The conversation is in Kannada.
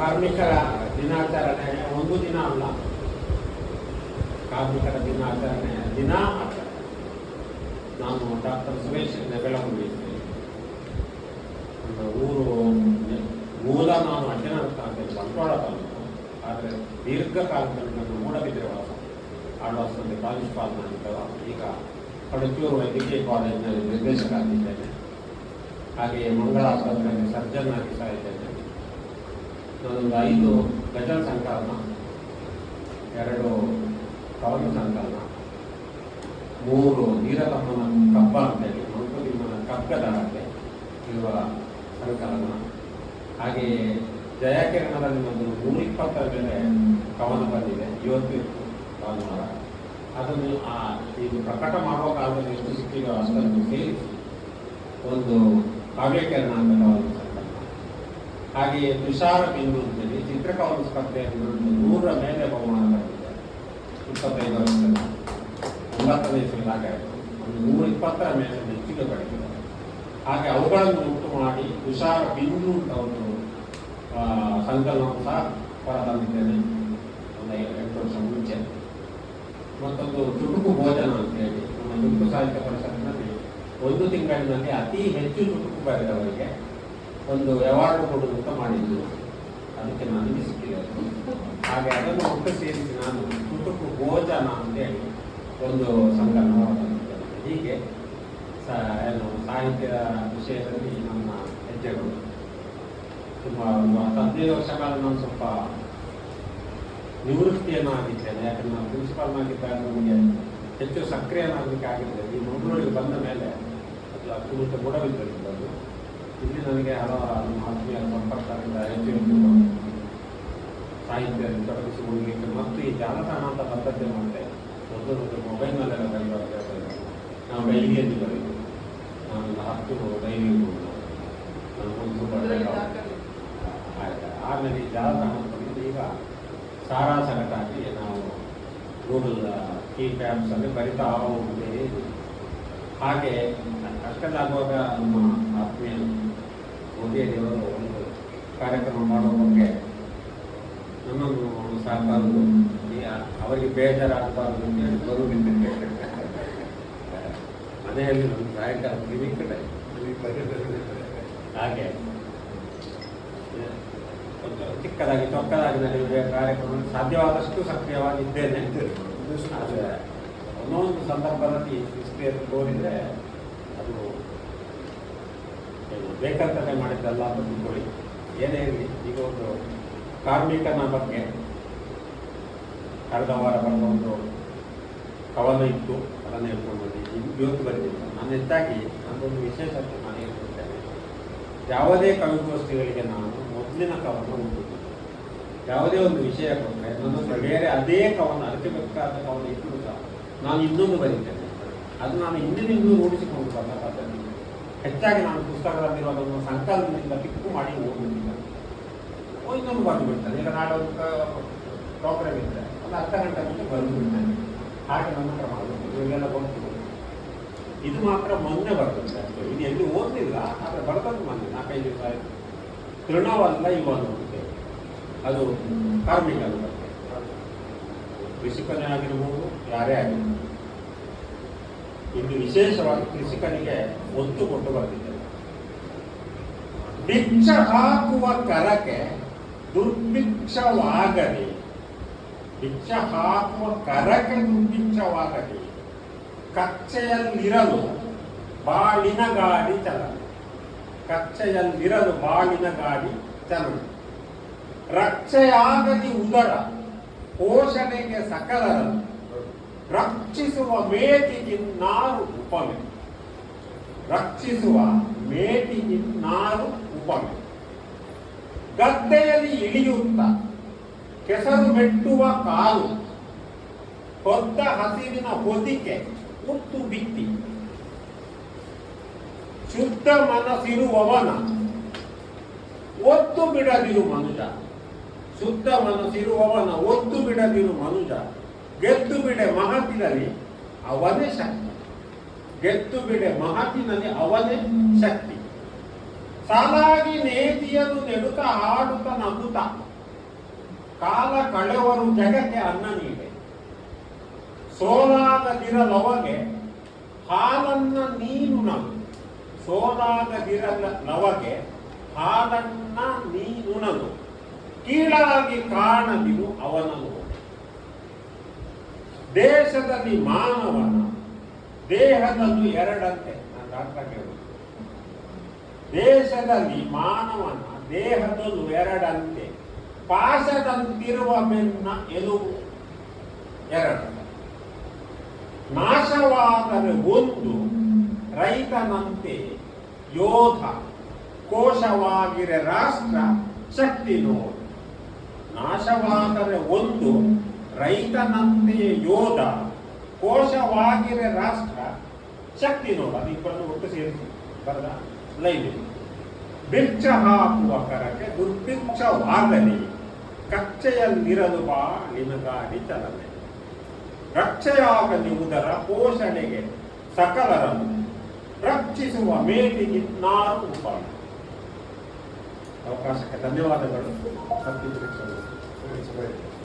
ಕಾರ್ಮಿಕರ ದಿನಾಚರಣೆ ಒಂದು ದಿನ ಅಲ್ಲ, ಕಾರ್ಮಿಕರ ದಿನಾಚರಣೆ ದಿನ ಆಚರಣೆ. ನಾನು ಡಾಕ್ಟರ್ ಸುರೇಶ್ ನೆಗಳಗುಂದಿ, ಊರು ಮೂಲ ನಾನು ಅಜ್ಜನಹಳ್ಳಿ ತಾಲೂಕು ಬಂಟ್ವಾಳ ತಾಲೂಕು. ಆದರೆ ದೀರ್ಘಕಾಲದಲ್ಲಿ ನನ್ನ ಮೂಡಬಿದ್ರೆ ವಾಸ ಆಳ್ವಾಸದಲ್ಲಿ ಪ್ರಾಂಶುಪಾಲನಾಗಿದ್ದ. ಈಗ ಕಡಚೂರು ವೈದ್ಯಕೀಯ ಕಾಲೇಜಿನಲ್ಲಿ ನಿರ್ದೇಶಕ ಆಗಿದ್ದೇನೆ. ಹಾಗೆಯೇ ಮಂಗಳ ಆಸ್ಪತ್ರೆಯಲ್ಲಿ ಸರ್ಜನ್ ಆಗಿ ಸಹ ಇದ್ದೇನೆ. ನಾನೊಂದು 5 ಗಜಲ್ ಸಂಕಲನ, 2 ಕವನ ಸಂಕಲನ, 3 ನೀರಕಮ್ಮನ ಕಬ್ಬ ಅಂತೇಳಿ ಮಂಕುತಿಮ್ಮನ ಕಗ್ಗದಳಕ್ಕೆ ಇರುವ ಸಂಕಲನ, ಹಾಗೆಯೇ ಜಯಕಿರಣದಲ್ಲಿ ಒಂದು 120 ಮೇಲೆ ಕವನ ಬಂದಿದೆ. ಇವತ್ತು ಭಾನುವಾರ ಅದನ್ನು ಇದು ಪ್ರಕಟ ಮಾಡುವ ಕಾಲದಲ್ಲಿ ಎಷ್ಟು ಸಿಕ್ಕಿದೋ ಅಷ್ಟನ್ನು ಸೇರಿಸಿ ಒಂದು ಕಾವ್ಯಕಿರಣ ಅಂತ ಕವನ ಸಂಕಲನ, ಹಾಗೆಯೇ ತುಷಾರ ಬಿಂದು ಅಂತೇಳಿ ಚಿತ್ರಕವನ ಸ್ಪರ್ಧೆಯನ್ನು 100ರ ಮೇಲೆ ಬಹುಮಾನ ಪಡೆದಿದೆ. 25 ವರ್ಷದಲ್ಲಿ 9ನೇ ಇಸ್ವಿಲಾಗ ಒಂದು 120ರ ಮೇಲೆ ಹೆಚ್ಚಿಗೆ ಪಡೆದಿದ್ದಾರೆ. ಹಾಗೆ ಅವುಗಳನ್ನು ಉಂಟು ಮಾಡಿ ತುಷಾರ ಬಿಂದು ಅಂತ ಒಂದು ಸಂಕಲನ ಸಹ ಹೊರತಂದಿದ್ದೇನೆ ಒಂದು 8 ವರ್ಷ ಮುಂಚೆ. ಮತ್ತೊಂದು ಚುಟುಕು ಭೋಜನ ಅಂತೇಳಿ ನಮ್ಮ ಚುಟುಕು ಸಾಹಿತ್ಯ ಪರಿಷತ್ನಲ್ಲಿ 1 ತಿಂಗಳಿನಲ್ಲಿ ಅತಿ ಹೆಚ್ಚು ಚುಟುಕು ಬರೆದವರಿಗೆ ಒಂದು ಅವಾರ್ಡ್ ಕೊಡುವಂತ ಮಾಡಿದ್ದು. ಅದಕ್ಕೆ ನನಗೆ ಸಿಕ್ಕಿದೆ. ಹಾಗೆ ಅದನ್ನು ಒಟ್ಟು ಸೇರಿಸಿ ನಾನು ಚುಟುಕು ಭೋಜನ ಅಂತೇಳಿ ಒಂದು ಸಂಕಲನ ಹೊರತಂದಿದ್ದೇನೆ. ಹೀಗೆ ಸಾಹಿತ್ಯ ವಿಷಯದಲ್ಲಿ ನನ್ನ ಹೆಜ್ಜೆಗಳು ತುಂಬ ಒಂದು 15 ವರ್ಷ ಕಾಲ ನಾನು ಸ್ವಲ್ಪ ನಿವೃತ್ತಿಯನ್ನು ಆಗಿದ್ದೇನೆ. ಯಾಕಂದ್ರೆ ನಾನು ಪ್ರಿನ್ಸಿಪಾಲ್ನಾಗಿದ್ದಾಗ ನಮಗೆ ಹೆಚ್ಚು ಸಕ್ರಿಯನಾಗಲಿಕ್ಕೆ ಆಗಿದ್ದೆ. ಈ ಮಂಗಳೂರಿಗೆ ಬಂದ ಮೇಲೆ ಅದು ಅತ್ಯುನ್ನತ ಮೂಡಬಿದ್ದಿದ್ದು. ಇಲ್ಲಿ ನನಗೆ ಹಲವಾರು ಆತ್ಮೀಯ ಸಂಪರ್ಕದಿಂದ ಹೆಚ್ಚು ಸಾಹಿತ್ಯದಲ್ಲಿ ತೊಡಗಿಸಿಕೊಳ್ಳಲಿಕ್ಕೆ ಮತ್ತು ಈ ಜಾಲತಾಣ ಅಂತ ಪದ್ಧತಿ ಮಾಡಿದೆ. ಮೊದಲು ಮೊಬೈಲ್ನಲ್ಲೆಲ್ಲ ಬರೆಯುವ ಅಭ್ಯಾಸ ಇದೆ. ನಾವು ಡೈರಿಯಲ್ಲಿ ಬರೆಯುವುದು. ನಾನೊಂದು 10 ಡೈರಿಗಳು ಆಯ್ತು. ಆಮೇಲೆ ಈ ಜಾಲತಾಣ ಈಗ ಸಾರಾಸಗಟಾಗಿ ನಾವು ಗೂಗಲ್ ಕೀ ಟ್ಯಾಬ್ಸಲ್ಲಿ ಬರಿತಾ ಹೋಗುತ್ತೇವೆ. ಹಾಗೆ ಅಷ್ಟಲ್ಲಾಗುವಾಗ ನಮ್ಮ ಆತ್ಮೀಯ ಮೋದಿಯವರು ಒಂದು ಕಾರ್ಯಕ್ರಮ ಮಾಡುವ ಬಗ್ಗೆ ನನ್ನನ್ನು ಸಹಕಾರರು ಅವರಿಗೆ ಬೇಜಾರಾಗಬಾರದು ಅಂತ ಹೇಳಿ ಬರುವುದಿಲ್ಲ. ಮನೆಯಲ್ಲಿ ನಮ್ಮ ಸಾಯಂಕಾಲ ಕಿರಿಕಡೆ ಹಾಗೆ ಚಿಕ್ಕದಾಗಿ ಚೊಕ್ಕದಾಗಿ ನಡೆಯುವ ಕಾರ್ಯಕ್ರಮದಲ್ಲಿ ಸಾಧ್ಯವಾದಷ್ಟು ಸಕ್ರಿಯವಾಗಿದ್ದೇನೆ. ಆದರೆ ಒಂದೊಂದು ಸಂದರ್ಭದಲ್ಲಿ ನಿಷ್ಕ್ರಿಯತೆ ತೋರಿದರೆ ಅದು ಬೇಕಂತಲೇ ಮಾಡಿದ್ದಲ್ಲ ಅಂತ ತಿಳ್ಕೊಳ್ಳಿ. ಏನೇ ಇರಲಿ, ಈಗ ಒಂದು ಕಾರ್ಮಿಕನ ಬಗ್ಗೆ ಕಳೆದ ವಾರ ಬರೆದ ಒಂದು ಕವನ ಇತ್ತು, ಅದನ್ನು ಹೇಳ್ಕೊಂಡು ಇವತ್ತು ಬರೆದಿತ್ತು. ನಾನು ಹೆಚ್ಚಾಗಿ ಅದೊಂದು ವಿಶೇಷತೆ ನಾನು ಹೇಳ್ಕೊಡ್ತೇನೆ. ಯಾವುದೇ ಕವಿಗೋಷ್ಠಿಗಳಿಗೆ ನಾನು ಮೊದಲಿನ ಕವನ ಹುಡುಕುವುದು. ಯಾವುದೇ ಒಂದು ವಿಷಯ ಕೊಟ್ಟರೆ ನನ್ನೊಂದು ಬೇರೆ ಅದೇ ಕವನ ಅರಚಬೇಕಾದ ಕವನ ಇದ್ದು ಸಹ ನಾನು ಇನ್ನೊಂದು ಬರೀತೇನೆ. ಅದು ನಾನು ಇನ್ನೂ ರೂಢಿಸಿಕೊಂಡು ಬಂದ ಪದ್ಧತಿ. ಹೆಚ್ಚಾಗಿ ನಾನು ಪುಸ್ತಕದಲ್ಲಿರುವ ಒಂದು ಸಂಕಲ್ಪದಿಂದ ಪಿಕ್ಕು ಮಾಡಿ ಓದುವುದಿಲ್ಲ. ಇನ್ನೊಂದು ಬರೆದು ಬಿಡ್ತೇನೆ. ಈಗ ನಾಳೆ ಒಂದು ಪ್ರೋಗ್ರಾಮ್ ಇದ್ದರೆ ಒಂದು 10 ಗಂಟೆ ಮುಂಚೆ ಬರೆದು ಬಿಡ್ತೇನೆ. ಹಾಗೆ ನನ್ನ ಕ್ರಮ ಇವೆಲ್ಲ ಗೊತ್ತು. ಇದು ಮಾತ್ರ ಮೊನ್ನೆ ಬರ್ತದೆ ಅಷ್ಟೇ. ಇದು ಎಲ್ಲಿ ಓದಲಿಲ್ಲ, ಆದರೆ ಬರ್ತದ್ದು ಮೊನ್ನೆ 4-5 ದಿವಸ ಆಯಿತು. ತೃಣವಲ್ಲ ಇವನು ಅಂತೇಳಿ, ಅದು ಕಾರ್ಮಿಕರ ಬಗ್ಗೆ. ಕೃಷಿಕನೇ ಆಗಿರ್ಬೋದು, ಯಾರೇ ಆಗಿರ್ಬೋದು. ಇದು ವಿಶೇಷವಾಗಿ ಕೃಷಿಕನಿಗೆ ಒತ್ತು ಕೊಟ್ಟು ಬರ್ತಿದ್ದೇನೆ. ಭಿಕ್ಷ ಹಾಕುವ ಕರಕ್ಕೆ ದುರ್ಭಿಕ್ಷವಾಗಲಿ, ಭಿಕ್ಷ ಹಾಕುವ ಕರಕ್ಕೆ ದುರ್ಭಿಕ್ಷವಾಗಲಿ, ಕಚ್ಚೆಯಲ್ಲಿರಲು ಬಾಳಿನ ಗಾಡಿ ಚಲನೆ, ಕಚ್ಚೆಯಲ್ಲಿರಲು ಬಾಳಿನ ಗಾಡಿ ಚಲನೆ, ರಕ್ಷೆಯಾಗಲಿ ಉದರ ಪೋಷಣೆಗೆ ಸಕಲರನ್ನು, ರಕ್ಷಿಸುವ ಮೇಟಿಗಿನ್ನಾರು ಉಪಮೆ, ರಕ್ಷಿಸುವ ಮೇಟಿಗಿನ್ನಾರು ಉಪಮೆ, ಗದ್ದೆಯಲ್ಲಿ ಇಳಿಯುತ್ತ ಕೆಸರು ಮೆಟ್ಟುವ ಕಾಲು, ಹೊದ್ದ ಹಸಿರಿನ ಹೊದಿಕೆ ಉತ್ತು ಬಿತ್ತಿ, ಶುದ್ಧ ಮನಸ್ಸಿರುವವನ ಒತ್ತು ಬಿಡದಿರು ಮನುಜ, ಶುದ್ಧ ಮನಸ್ಸಿರುವವನ ಒತ್ತು ಬಿಡದಿರು ಮನುಜ, ಗೆದ್ದು ಬಿಡೆ ಮಹತಿನಲ್ಲಿ ಅವನೇ ಶಕ್ತಿ, ಗೆದ್ದು ಬಿಡೆ ಮಹತಿನಲ್ಲಿ ಅವನೇ ಶಕ್ತಿ, ಸಾಲಾಗಿ ನೇತಿಯನ್ನು ನೆಡುತ್ತ ಹಾಡುತ್ತ ನಗುತ್ತ ಕಾಲ ಕಳೆವರು ಜಗಕ್ಕೆ ಅನ್ನ ನೀಡೆ, ಸೋಲಾಗದಿರಲವಗೆ ಹಾಲನ್ನ ನೀನು ನಗು. ಸೋಲಾಗದಿರಲವಗೆ ಹಾಲನ್ನ ನೀನುಣದು, ಕೀಳಾಗಿ ಕಾಣದಿರು ಅವನನ್ನು. ದೇಶದಲ್ಲಿ ಮಾನವನ ದೇಹದಲ್ಲೂ ಎರಡಂತೆ. ನಾನು ಡಾಕ್ಟರ್ ಕೇಳುದು, ದೇಶದಲ್ಲಿ ಮಾನವನ ದೇಹದಲ್ಲೂ ಎರಡಂತೆ, ಪಾಶದಂತಿರುವ ಬೆನ್ನ ಎಲುಬು ಎರಡು. ನಾಶವಾದರೆ ಒಂದು ರೈತನಂತೆ ಯೋಧ, ಕೋಶವಾಗಿರೆ ರಾಷ್ಟ್ರ ಶಕ್ತಿ ನೋಡು. ನಾಶವಾದರೆ ಒಂದು ರೈತನಂತೆಯೇ ಯೋಧ, ಕೋಶವಾಗಿರೆ ರಾಷ್ಟ್ರ ಶಕ್ತಿ ನೋಡು. ಅದಿಬ್ಬರನ್ನು ಒಟ್ಟು ಸೇರಿಸಿ ಬರದ ಲೈನ್. ಬಿಚ್ಚ ಹಾಕುವ ಕರಕ್ಕೆ ದುರ್ಭಿಕ್ಷವಾಗಲಿ, ಕಚ್ಚೆಯಲ್ಲಿರಲು ಬಾ ನಿನಗಾಡಿ ಚಲನೆ. ರಕ್ಷೆಯಾಗಲಿ ಉದರ ಪೋಷಣೆಗೆ ಸಕಲರನ್ನು, ರಕ್ಷಿಸುವ ಮೇಟಿಗಿನ್ನಾರು ಉಪಾಯ. ಅವಕಾಶಕ್ಕೆ ಧನ್ಯವಾದಗಳು.